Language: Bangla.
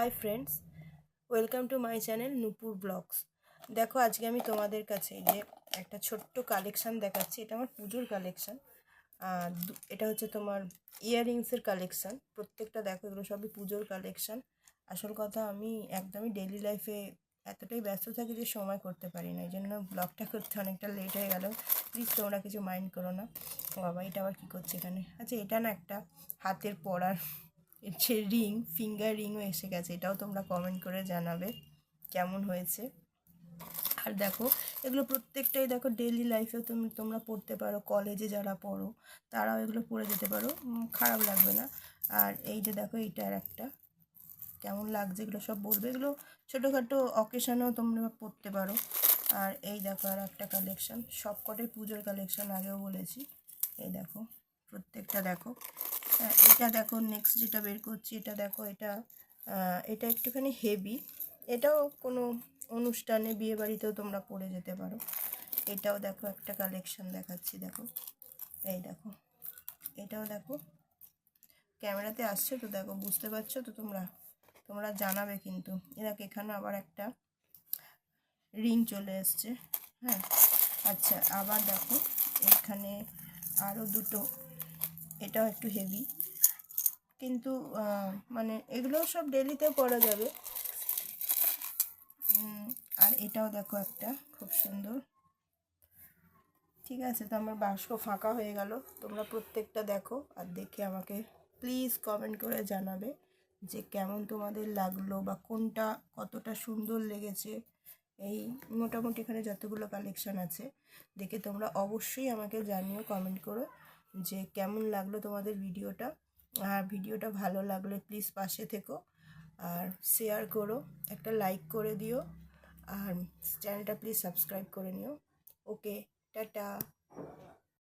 High friends, welcome to my channel Nupur blogs. দেখো, আজকে আমি তোমাদের কাছে যে একটা ছোট্ট কালেকশান দেখাচ্ছি। এটা আমার পুজোর কালেকশান। আর এটা হচ্ছে তোমার ইয়াররিংসের কালেকশান। প্রত্যেকটা দেখো, এগুলো সবই পুজোর কালেকশান। আসল কথা, আমি একদমই ডেইলি লাইফে এতটাই ব্যস্ত থাকি যে সময় করতে পারি না, এই জন্য ব্লগটা করতে অনেকটা লেট হয়ে গেল। প্লিজ তোমরা কিছু মাইন্ড করো না। বাবা, এটা আবার কী করছে এখানে? আচ্ছা, এটা না একটা হাতের পরার হচ্ছে রিং, ফিঙ্গার রিংও এসে গেছে। এটাও তোমরা কমেন্ট করে জানাবে কেমন হয়েছে। আর দেখো, এগুলো প্রত্যেকটাই দেখো ডেইলি লাইফেও তোমরা পড়তে পারো। কলেজে যারা পড়ো তারাও এগুলো পরে যেতে পারো, খারাপ লাগবে না। আর এই যে দেখো, এইটার একটা কেমন লাগছে এগুলো সব বলবে। এগুলো ছোটোখাটো অকেশনেও তোমরা পড়তে পারো। আর এই দেখো আর একটা কালেকশান, সব কটাই পুজোর কালেকশান, আগেও বলেছি। এই দেখো, প্রত্যেকটা দেখো। এটা দেখো, নেক্সট যেটা বের করছি, এটা দেখো, এটা একটুখানি হেভি। এটাও কোনো অনুষ্ঠানে, বিয়ে বাড়িতেও তোমরা পরে যেতে পারো। এটাও দেখো, একটা কালেকশান দেখাচ্ছি। দেখো, এই দেখো, এটাও দেখো। ক্যামেরাতে আসছে তো, দেখো, বুঝতে পারছো তো তোমরা জানাবে কিন্তু। এরকম এখানে আবার একটা রিং চলে এসছে। হ্যাঁ, আচ্ছা, আবার দেখো এখানে আরও দুটো। এটাও একটু হেভি, কিন্তু মানে এগুলো সব ডেলিতেও পরা যাবে। আর এটাও দেখো, একটা খুব সুন্দর। ঠিক আছে, তো আমার বাক্স ফাঁকা হয়ে গেল। তোমরা প্রত্যেকটা দেখো, আর দেখে আমাকে প্লিজ কমেন্ট করে জানাবে যে কেমন তোমাদের লাগলো, বা কোনটা কতটা সুন্দর লেগেছে। এই মোটামুটি এখানে যতগুলো কালেকশান আছে, দেখে তোমরা অবশ্যই আমাকে জানিও, কমেন্ট করো যে কেমন লাগলো তোমাদের ভিডিওটা। আর ভিডিওটা ভালো লাগলে প্লিজ পাশে থেকো, আর শেয়ার করো, একটা লাইক করে দিও, আর চ্যানেলটা প্লিজ সাবস্ক্রাইব করে নিও। ওকে, টাটা।